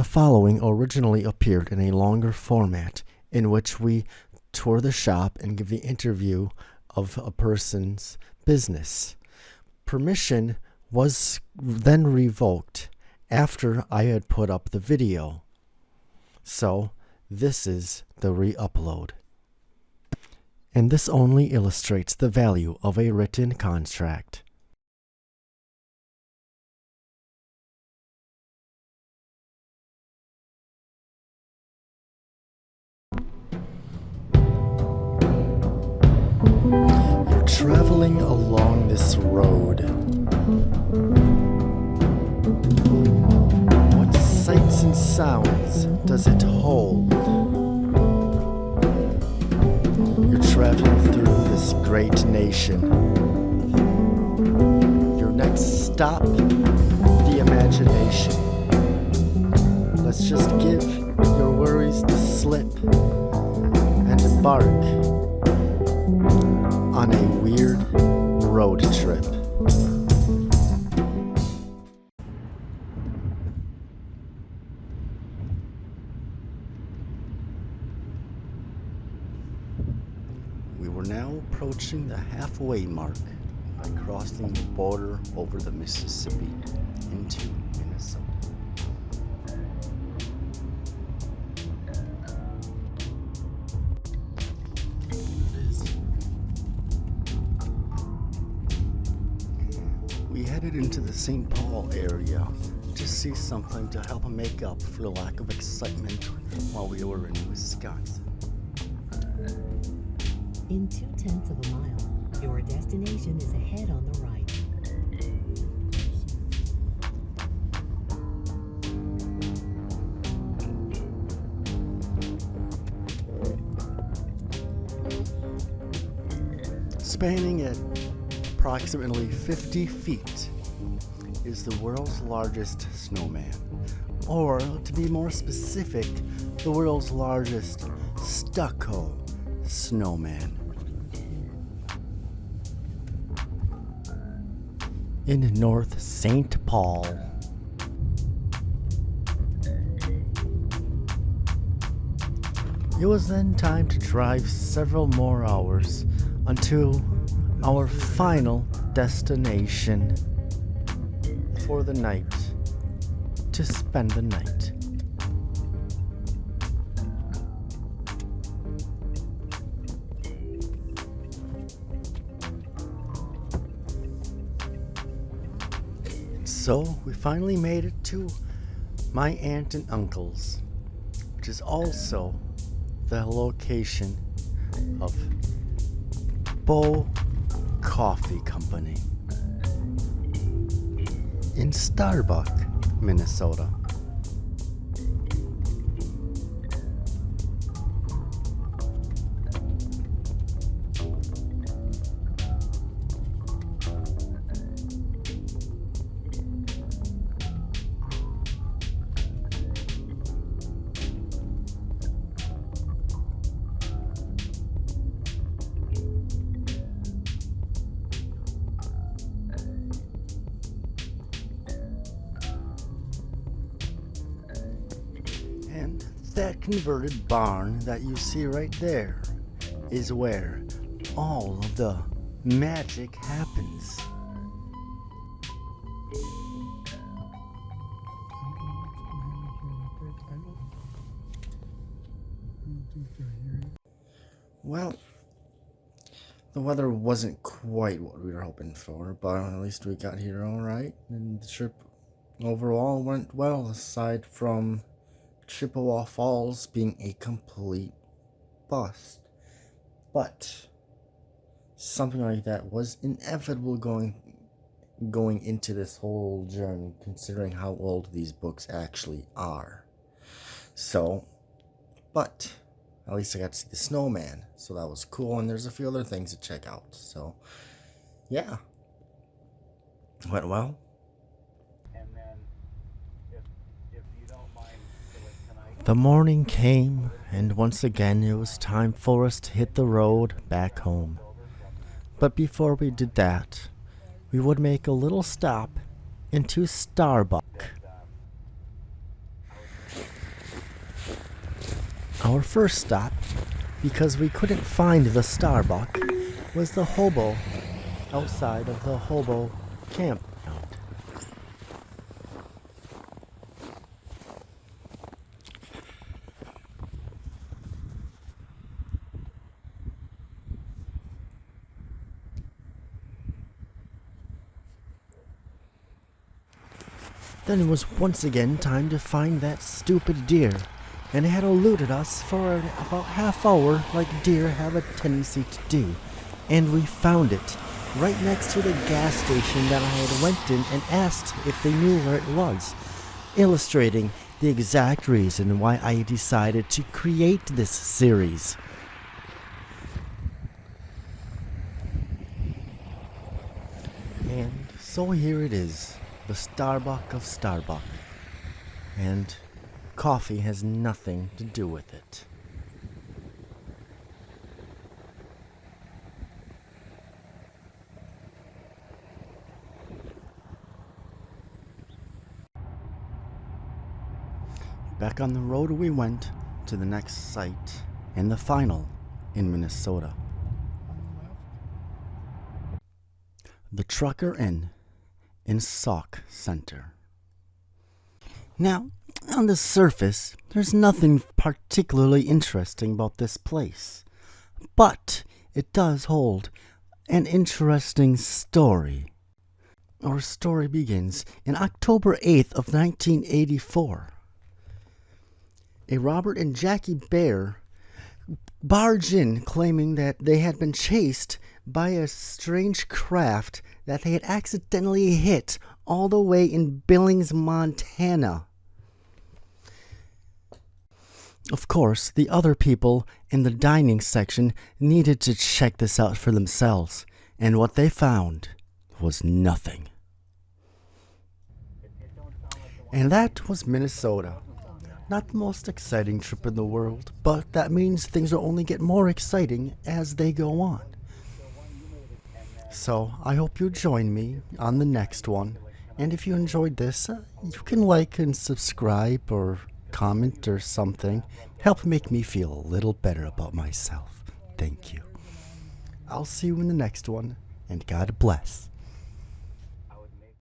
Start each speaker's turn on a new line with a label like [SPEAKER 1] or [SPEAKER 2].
[SPEAKER 1] The following originally appeared in a longer format in which we tour the shop and give the interview of a person's business. Permission was then revoked after I had put up the video. So this is the re-upload. And this only illustrates the value of a written contract. You're traveling along this road. What sights and sounds does it hold? You're traveling through this great nation. Your next stop, the imagination. Let's just give your worries the slip and embark on a weird road trip. We were now approaching the halfway mark by crossing the border over the Mississippi into Minnesota. We headed into the St. Paul area to see something to help make up for lack of excitement while we were in Wisconsin.
[SPEAKER 2] In 0.2 of a mile, your destination is ahead on the right.
[SPEAKER 1] Spanning at approximately 50 feet is the world's largest snowman, or to be more specific, the world's largest stucco snowman. In North St. Paul. It was then time to drive several more hours until our final destination for the night, to spend the night. So we finally made it to my aunt and uncle's, which is also the location of Bow Coffee Company in Starbuck, Minnesota. And that converted barn that you see right there is where all of the magic happens. Well, the weather wasn't quite what we were hoping for, but at least we got here all right, and the trip overall went well, aside from Chippewa Falls being a complete bust. But something like that was inevitable going into this whole journey, considering how old these books actually are. So, but at least I got to see the snowman, so that was cool, and there's a few other things to check out. So, yeah, went well. The morning came, and once again it was time for us to hit the road back home. But before we did that, we would make a little stop into Starbuck. Our first stop, because we couldn't find the Starbuck, was the hobo outside of the hobo campground. Then it was once again time to find that stupid deer, and it had eluded us for about half hour like deer have a tendency to do, and we found it right next to the gas station that I had went in and asked if they knew where it was, illustrating the exact reason why I decided to create this series. And so here it is. The Starbuck of Starbuck, and coffee has nothing to do with it. Back on the road we went to the next site, and the final in Minnesota. The Trucker Inn in Sauk Center. Now, on the surface, there's nothing particularly interesting about this place, but it does hold an interesting story. Our story begins in October 8th of 1984. A Robert and Jackie Bear barge in claiming that they had been chased by a strange craft that they had accidentally hit all the way in Billings, Montana. Of course, the other people in the dining section needed to check this out for themselves, and what they found was nothing. And that was Minnesota. Not the most exciting trip in the world, but that means things will only get more exciting as they go on. So, I hope you join me on the next one. And if you enjoyed this, you can like and subscribe or comment or something. Help make me feel a little better about myself. Thank you. I'll see you in the next one, and God bless.